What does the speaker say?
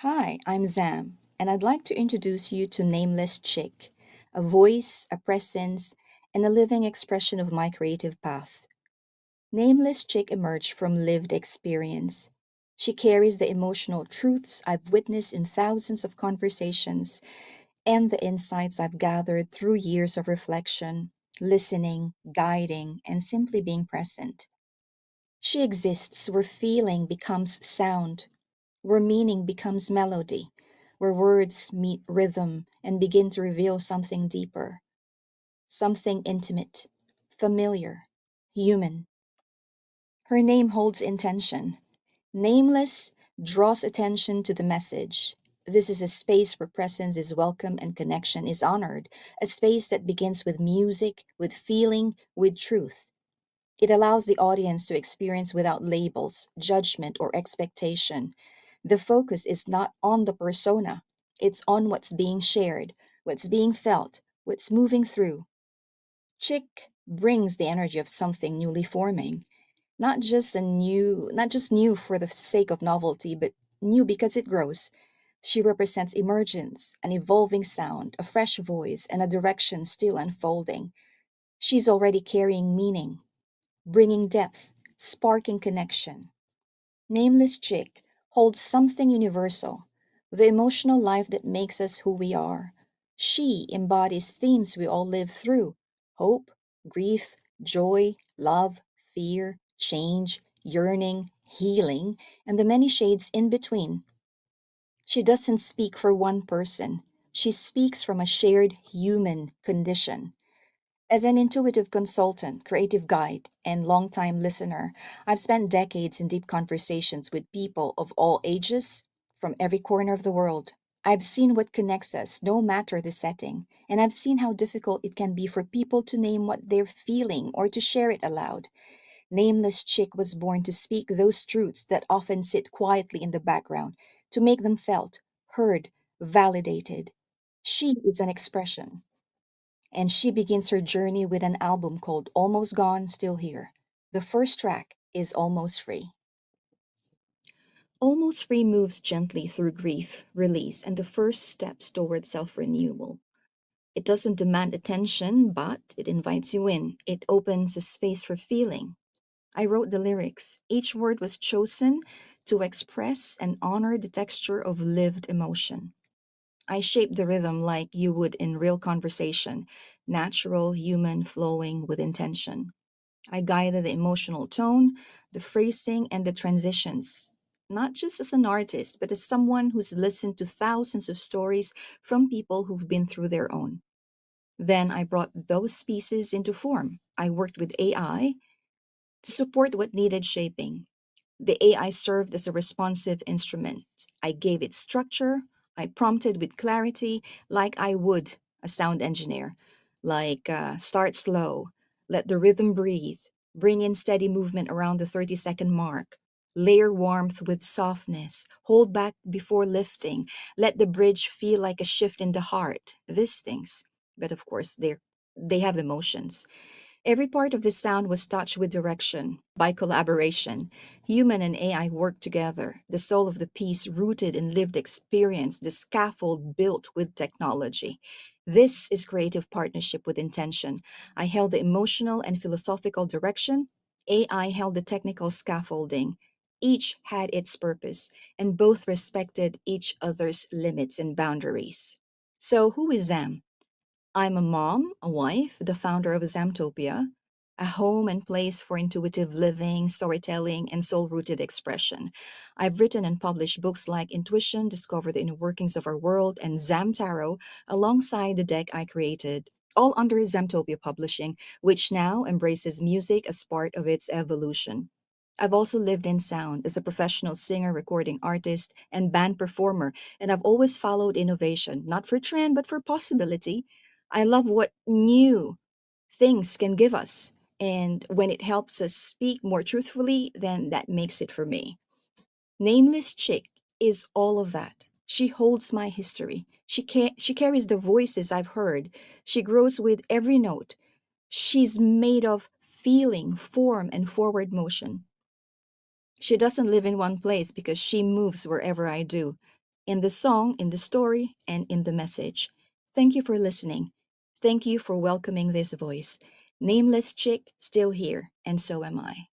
Hi, I'm Zam, and I'd like to introduce you to NamelessChick, a voice, a presence, and a living expression of my creative path. NamelessChick emerged from lived experience. She carries the emotional truths I've witnessed in thousands of conversations and the insights I've gathered through years of reflection, listening, guiding, and simply being present. She exists where feeling becomes sound, where meaning becomes melody, where words meet rhythm and begin to reveal something deeper, something intimate, familiar, human. Her name holds intention. Nameless draws attention to the message. This is a space where presence is welcome and connection is honored, a space that begins with music, with feeling, with truth. It allows the audience to experience without labels, judgment, or expectation. The focus is not on the persona, it's on what's being shared, what's being felt, what's moving through. Chick brings the energy of something newly forming, not just new for the sake of novelty, but new because it grows. She represents emergence, an evolving sound, a fresh voice, and a direction still unfolding. She's already carrying meaning, bringing depth, sparking connection. Nameless Chick holds something universal, the emotional life that makes us who we are. She embodies themes we all live through: hope, grief, joy, love, fear, change, yearning, healing, and the many shades in between. She doesn't speak for one person, she speaks from a shared human condition. As an intuitive consultant, creative guide, and longtime listener, I've spent decades in deep conversations with people of all ages from every corner of the world. I've seen what connects us, no matter the setting, and I've seen how difficult it can be for people to name what they're feeling or to share it aloud. Nameless Chick was born to speak those truths that often sit quietly in the background, to make them felt, heard, validated. She is an expression, and she begins her journey with an album called Almost Gone, Still Here. The first track is Almost Free. Almost Free moves gently through grief, release, and the first steps toward self renewal. It doesn't demand attention, but it invites you in. It opens a space for feeling. I wrote the lyrics. Each word was chosen to express and honor the texture of lived emotion. I shaped the rhythm like you would in real conversation, natural, human, flowing with intention. I guided the emotional tone, the phrasing, and the transitions, not just as an artist, but as someone who's listened to thousands of stories from people who've been through their own. Then I brought those pieces into form. I worked with AI to support what needed shaping. The AI served as a responsive instrument. I gave it structure. I prompted with clarity, like I would a sound engineer. Start slow, let the rhythm breathe, bring in steady movement around the 30-second mark, layer warmth with softness, hold back before lifting, let the bridge feel like a shift in the heart. These things. But of course, they have emotions. Every part of the sound was touched with direction. By collaboration, human and AI worked together, the soul of the piece rooted in lived experience, the scaffold built with technology. This is creative partnership with intention. I held the emotional and philosophical direction, AI held the technical scaffolding. Each had its purpose, and both respected each other's limits and boundaries. So, who is Zam? I'm a mom, a wife, the founder of Zammtopia, a home and place for intuitive living, storytelling, and soul rooted expression. I've written and published books like Intuition, Discover the Inner Workings of Our World, and Zam Tarot, alongside the deck I created, all under Zammtopia Publishing, which now embraces music as part of its evolution. I've also lived in sound as a professional singer, recording artist, and band performer, and I've always followed innovation, not for trend, but for possibility. I love what new things can give us. And when it helps us speak more truthfully, then that makes it for me. Nameless Chick is all of that. She holds my history. She carries the voices I've heard. She grows with every note. She's made of feeling, form, and forward motion. She doesn't live in one place because she moves wherever I do. in the song, in the story, and in the message. Thank you for listening. Thank you for welcoming this voice. Nameless Chick, still here, and so am I.